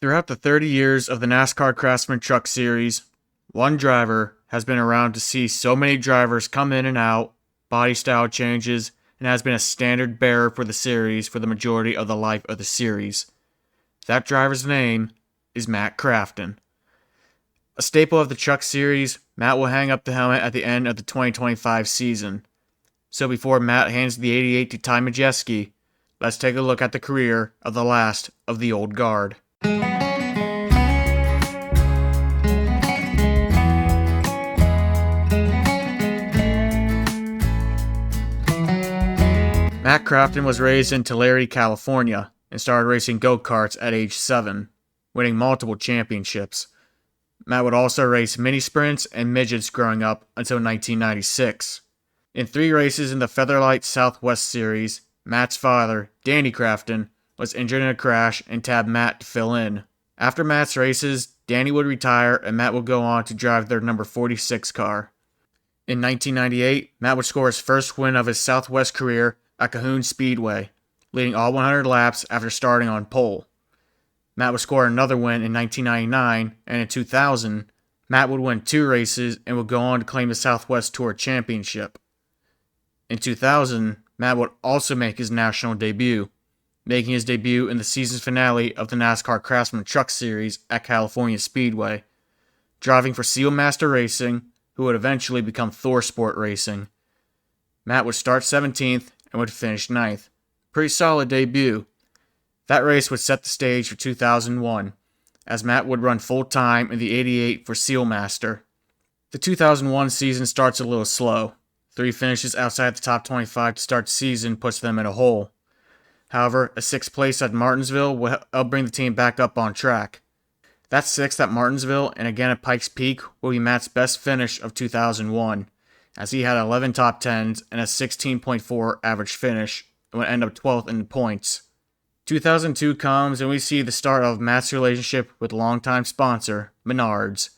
Throughout the 30 years of the NASCAR Craftsman Truck Series, one driver has been around to see so many drivers come in and out, body style changes, and has been a standard bearer for the series for the majority of the life of the series. That driver's name is Matt Crafton. A staple of the Truck Series, Matt will hang up the helmet at the end of the 2025 season. So before Matt hands the 88 to Ty Majeski, let's take a look at the career of the last of the old guard. Matt Crafton was raised in Tulare, California, and started racing go-karts at age 7, winning multiple championships. Matt would also race mini sprints and midgets growing up until 1996. In 3 races in the Featherlight Southwest Series, Matt's father, Danny Crafton, was injured in a crash and tabbed Matt to fill in. After Matt's races, Danny would retire and Matt would go on to drive their number 46 car. In 1998, Matt would score his first win of his Southwest career at Cahoon Speedway, leading all 100 laps after starting on pole. Matt would score another win in 1999, and in 2000, Matt would win 2 races and would go on to claim the Southwest Tour Championship. In 2000, Matt would also make his national debut, making his debut in the season finale of the NASCAR Craftsman Truck Series at California Speedway, driving for Sealmaster Racing, who would eventually become ThorSport Racing. Matt would start 17th and would finish 9th. Pretty solid debut. That race would set the stage for 2001, as Matt would run full-time in the 88 for Sealmaster. The 2001 season starts a little slow. 3 finishes outside the top 25 to start the season puts them in a hole. However, a 6th place at Martinsville will help bring the team back up on track. That 6th at Martinsville and again at Pikes Peak will be Matt's best finish of 2001, as he had 11 top 10s and a 16.4 average finish and would end up 12th in the points. 2002 comes and we see the start of Matt's relationship with longtime sponsor, Menards.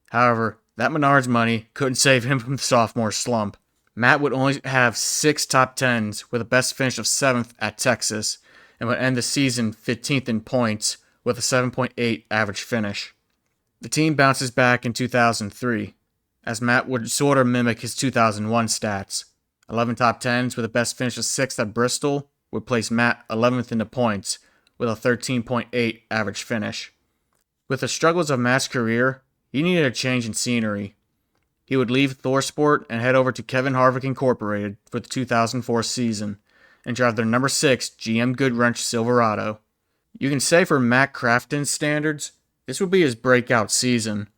However, that Menards money couldn't save him from the sophomore slump. Matt would only have 6 top 10s with a best finish of 7th at Texas and would end the season 15th in points with a 7.8 average finish. The team bounces back in 2003, as Matt would sort of mimic his 2001 stats. 11 top 10s with a best finish of 6th at Bristol would place Matt 11th in the points with a 13.8 average finish. With the struggles of Matt's career, he needed a change in scenery. He would leave ThorSport and head over to Kevin Harvick Incorporated for the 2004 season and drive their number 6 GM Goodwrench Silverado. You can say for Matt Crafton's standards, this would be his breakout season.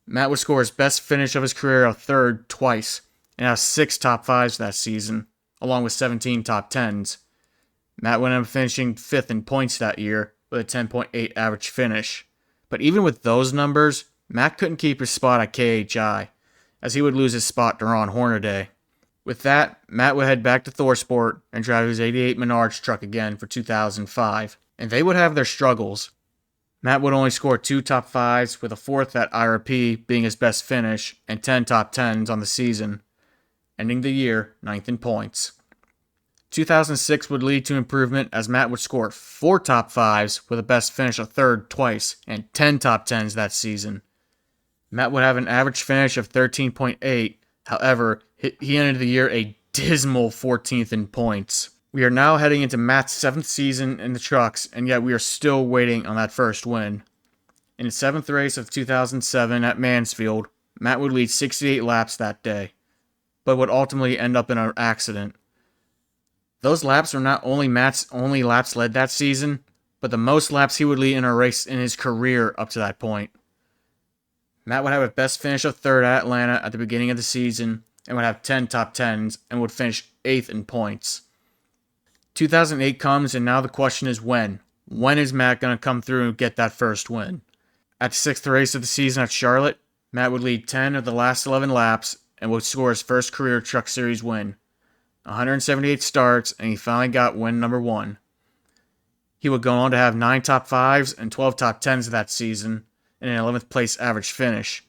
Matt would score his best finish of his career of 3rd twice and have 6 top 5s that season, along with 17 top 10s. Matt would end up finishing 5th in points that year with a 10.8 average finish. But even with those numbers, Matt couldn't keep his spot at KHI, as he would lose his spot to Ron Hornaday. With that, Matt would head back to ThorSport and drive his 88 Menards truck again for 2005, and they would have their struggles. Matt would only score 2 top 5s, with a 4th at IRP being his best finish, and 10 top 10s on the season, ending the year 9th in points. 2006 would lead to improvement as Matt would score 4 top 5s with a best finish of 3rd twice and 10 top 10s that season. Matt would have an average finish of 13.8, however, he ended the year a dismal 14th in points. We are now heading into Matt's 7th season in the trucks, and yet we are still waiting on that first win. In the 7th race of 2007 at Mansfield, Matt would lead 68 laps that day, but would ultimately end up in an accident. Those laps were not only Matt's only laps led that season, but the most laps he would lead in a race in his career up to that point. Matt would have a best finish of 3rd at Atlanta at the beginning of the season and would have 10 top 10s and would finish 8th in points. 2008 comes and now the question is when. When is Matt going to come through and get that first win? At the 6th race of the season at Charlotte, Matt would lead 10 of the last 11 laps and would score his first career Truck Series win. 178 starts, and he finally got win number 1. He would go on to have 9 top 5s and 12 top 10s that season, and an 11th place average finish.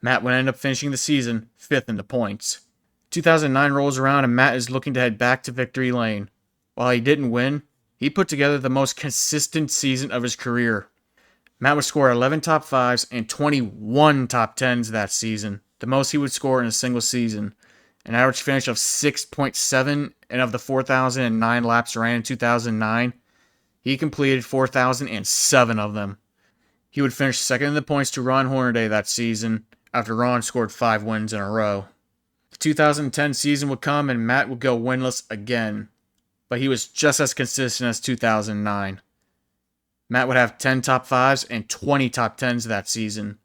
Matt would end up finishing the season 5th in the points. 2009 rolls around and Matt is looking to head back to victory lane. While he didn't win, he put together the most consistent season of his career. Matt would score 11 top 5s and 21 top 10s that season, the most he would score in a single season. An average finish of 6.7, and of the 4,009 laps ran in 2009, he completed 4,007 of them. He would finish second in the points to Ron Hornaday that season, after Ron scored 5 wins in a row. The 2010 season would come and Matt would go winless again, but he was just as consistent as 2009. Matt would have 10 top 5s and 20 top 10s that season.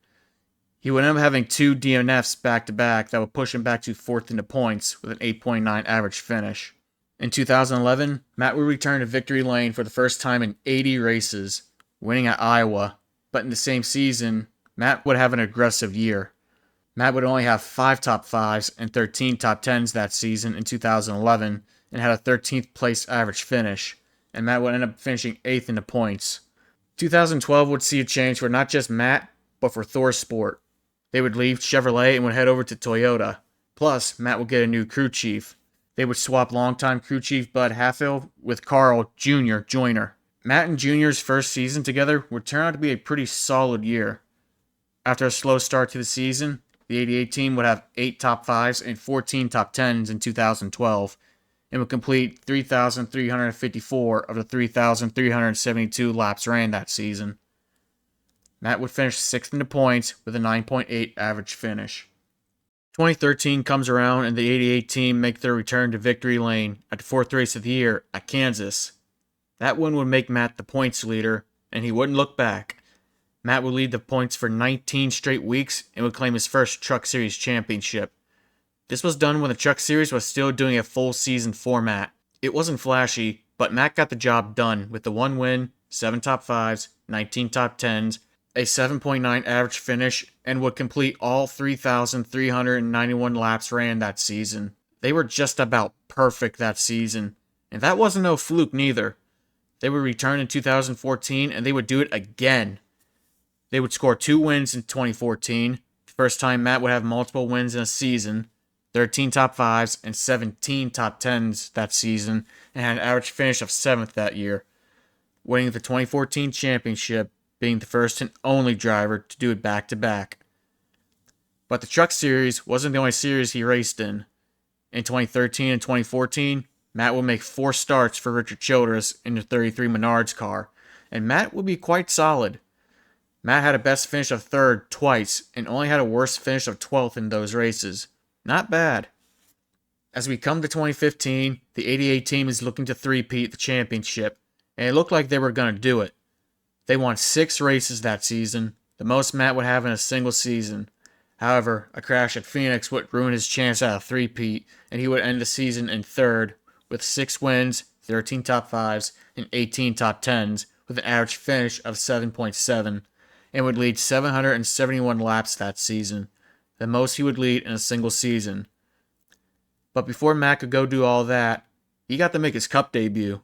He would end up having 2 DNFs back-to-back that would push him back to 4th in the points with an 8.9 average finish. In 2011, Matt would return to victory lane for the first time in 80 races, winning at Iowa, but in the same season, Matt would have an aggressive year. Matt would only have 5 top 5s and 13 top 10s that season in 2011 and had a 13th place average finish, and Matt would end up finishing 8th in the points. 2012 would see a change for not just Matt, but for Thor Sport. They would leave Chevrolet and would head over to Toyota. Plus, Matt would get a new crew chief. They would swap longtime crew chief Bud Halfill with Carl Jr. Joyner. Matt and Jr.'s first season together would turn out to be a pretty solid year. After a slow start to the season, the 88 team would have 8 top 5s and 14 top 10s in 2012, and would complete 3,354 of the 3,372 laps ran that season. Matt would finish 6th in the points with a 9.8 average finish. 2013 comes around and the 88 team make their return to victory lane at the 4th race of the year at Kansas. That win would make Matt the points leader, and he wouldn't look back. Matt would lead the points for 19 straight weeks and would claim his first Truck Series championship. This was done when the Truck Series was still doing a full season format. It wasn't flashy, but Matt got the job done with the 1 win, 7 top 5s, 19 top 10s, a 7.9 average finish, and would complete all 3,391 laps ran that season. They were just about perfect that season, and that wasn't no fluke neither. They would return in 2014 and they would do it again. They would score 2 wins in 2014, the first time Matt would have multiple wins in a season, 13 top 5s and 17 top 10s that season, and had an average finish of 7th that year, winning the 2014 championship, being the first and only driver to do it back-to-back. But the Truck Series wasn't the only series he raced in. In 2013 and 2014, Matt would make 4 starts for Richard Childress in the 33 Menards car, and Matt would be quite solid. Matt had a best finish of 3rd twice, and only had a worst finish of 12th in those races. Not bad. As we come to 2015, the 88 team is looking to three-peat the championship, and it looked like they were going to do it. They won 6 races that season, the most Matt would have in a single season. However, a crash at Phoenix would ruin his chance at a three-peat, and he would end the season in 3rd, with 6 wins, 13 top 5s, and 18 top 10s, with an average finish of 7.7, and would lead 771 laps that season, the most he would lead in a single season. But before Matt could go do all that, he got to make his Cup debut.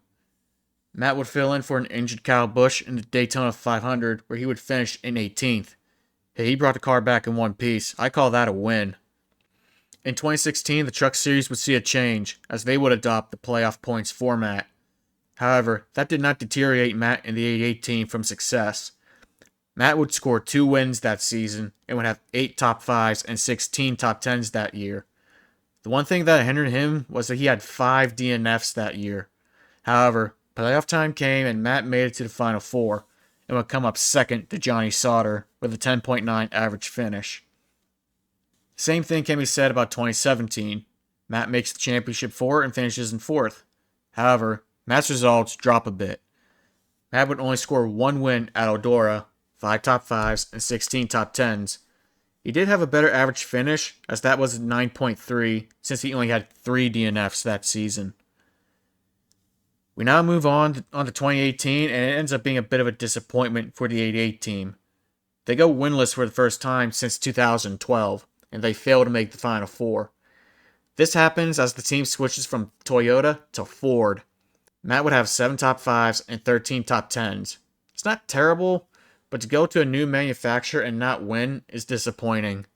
Matt would fill in for an injured Kyle Busch in the Daytona 500, where he would finish in 18th. Hey, he brought the car back in one piece. I call that a win. In 2016, the Truck Series would see a change, as they would adopt the playoff points format. However, that did not deteriorate Matt and the 88 team from success. Matt would score 2 wins that season and would have 8 top 5s and 16 top 10s that year. The one thing that hindered him was that he had 5 DNFs that year. However, playoff time came and Matt made it to the Final 4 and would come up second to Johnny Sauter with a 10.9 average finish. Same thing can be said about 2017. Matt makes the championship 4 and finishes in 4th. However, Matt's results drop a bit. Matt would only score 1 win at Eldora, 5 top 5s, and 16 top 10s. He did have a better average finish, as that was 9.3, since he only had 3 DNFs that season. We now move on to 2018, and it ends up being a bit of a disappointment for the 88 team. They go winless for the first time since 2012, and they fail to make the Final 4. This happens as the team switches from Toyota to Ford. Matt would have 7 top 5s and 13 top 10s. It's not terrible, but to go to a new manufacturer and not win is disappointing.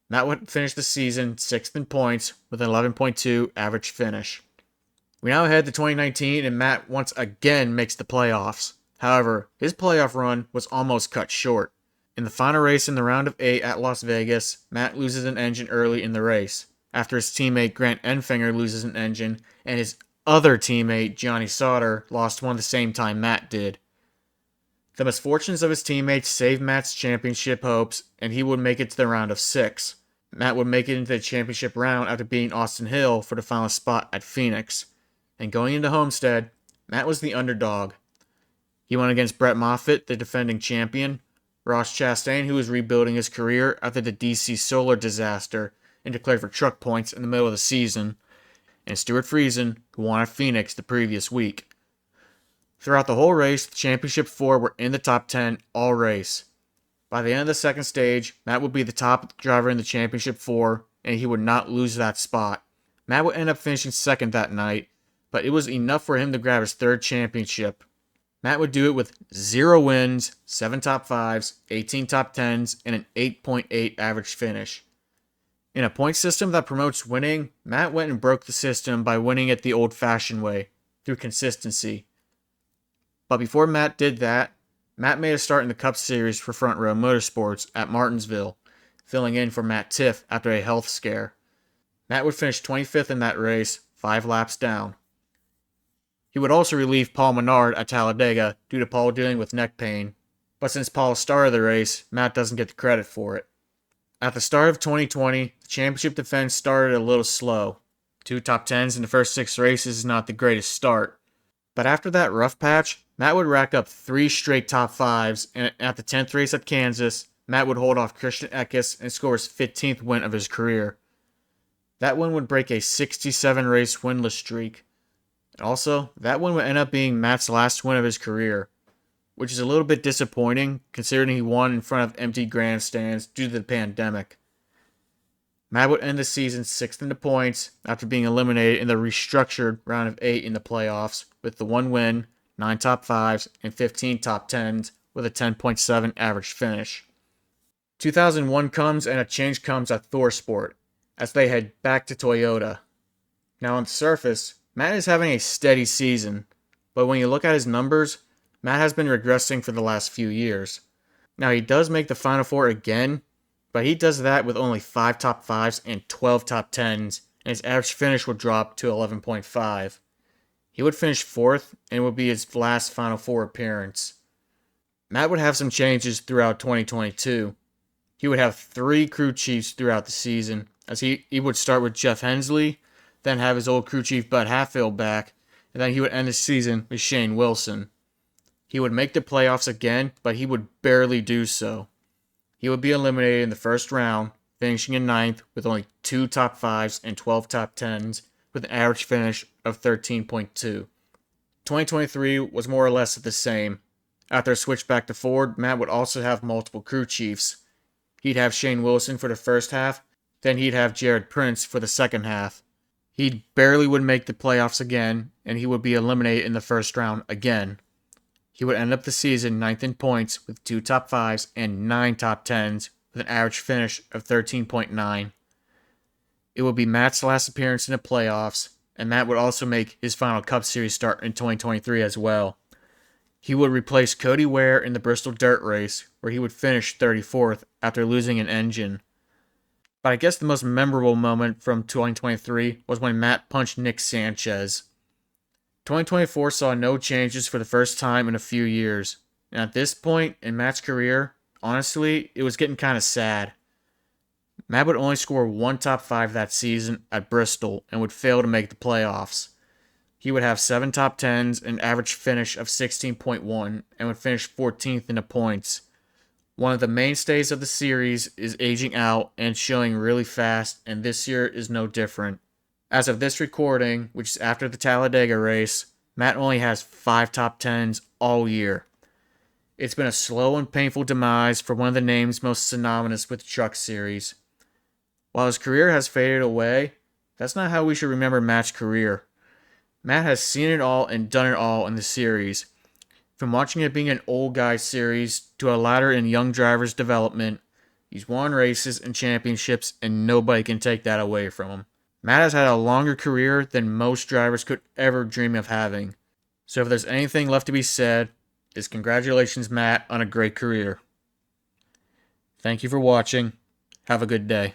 Matt would finish the season 6th in points with an 11.2 average finish. We now head to 2019 and Matt once again makes the playoffs. However, his playoff run was almost cut short. In the final race in the round of 8 at Las Vegas, Matt loses an engine early in the race, after his teammate Grant Enfinger loses an engine, and his other teammate Johnny Sauter lost one the same time Matt did. The misfortunes of his teammates saved Matt's championship hopes, and he would make it to the round of 6. Matt would make it into the championship round after beating Austin Hill for the final spot at Phoenix. And going into Homestead, Matt was the underdog. He went against Brett Moffitt, the defending champion, Ross Chastain, who was rebuilding his career after the DC solar disaster and declared for truck points in the middle of the season, and Stuart Friesen, who won at Phoenix the previous week. Throughout the whole race, the championship 4 were in the top 10 all race. By the end of the second stage, Matt would be the top driver in the championship 4, and he would not lose that spot. Matt would end up finishing second that night, but it was enough for him to grab his 3rd championship. Matt would do it with 0 wins, 7 top 5s, 18 top 10s, and an 8.8 average finish. In a point system that promotes winning, Matt went and broke the system by winning it the old-fashioned way, through consistency. But before Matt did that, Matt made a start in the Cup Series for Front Row Motorsports at Martinsville, filling in for Matt Tiff after a health scare. Matt would finish 25th in that race, 5 laps down. He would also relieve Paul Menard at Talladega due to Paul dealing with neck pain, but since Paul started the race, Matt doesn't get the credit for it. At the start of 2020, the championship defense started a little slow. 2 top 10s in the first 6 races is not the greatest start. But after that rough patch, Matt would rack up 3 straight top 5s, and at the 10th race at Kansas, Matt would hold off Christian Eckes and score his 15th win of his career. That win would break a 67 race winless streak. And also, that win would end up being Matt's last win of his career, which is a little bit disappointing considering he won in front of empty grandstands due to the pandemic. Matt would end the season 6th in the points after being eliminated in the restructured round of 8 in the playoffs with the 1 win, 9 top 5s, and 15 top 10s with a 10.7 average finish. 2001 comes and a change comes at ThorSport as they head back to Toyota. Now on the surface, Matt is having a steady season, but when you look at his numbers, Matt has been regressing for the last few years. Now he does make the Final 4 again, but he does that with only 5 top 5s and 12 top 10s, and his average finish would drop to 11.5. He would finish 4th, and it would be his last Final 4 appearance. Matt would have some changes throughout 2022. He would have 3 crew chiefs throughout the season, as he would start with Jeff Hensley, then have his old crew chief Bud Hatfield back, and then he would end the season with Shane Wilson. He would make the playoffs again, but he would barely do so. He would be eliminated in the first round, finishing in 9th with only 2 top 5s and 12 top 10s, with an average finish of 13.2. 2023 was more or less the same. After a switch back to Ford, Matt would also have multiple crew chiefs. He'd have Shane Wilson for the first half, then he'd have Jared Prince for the second half. He barely would make the playoffs again, and he would be eliminated in the first round again. He would end up the season 9th in points with 2 top 5s and 9 top 10s with an average finish of 13.9. It would be Matt's last appearance in the playoffs, and Matt would also make his final Cup Series start in 2023 as well. He would replace Cody Ware in the Bristol Dirt Race, where he would finish 34th after losing an engine. But I guess the most memorable moment from 2023 was when Matt punched Nick Sanchez. 2024 saw no changes for the first time in a few years, and at this point in Matt's career, honestly, it was getting kind of sad. Matt would only score 1 top 5 that season at Bristol and would fail to make the playoffs. He would have 7 top 10s, an average finish of 16.1, and would finish 14th in the points. One of the mainstays of the series is aging out and showing really fast, and this year is no different. As of this recording, which is after the Talladega race, Matt only has 5 top 10s all year. It's been a slow and painful demise for one of the names most synonymous with the Truck Series. While his career has faded away, that's not how we should remember Matt's career. Matt has seen it all and done it all in the series. From watching it being an old guy series to a ladder in young drivers' development, he's won races and championships, and nobody can take that away from him. Matt has had a longer career than most drivers could ever dream of having. So if there's anything left to be said, is congratulations, Matt, on a great career. Thank you for watching. Have a good day.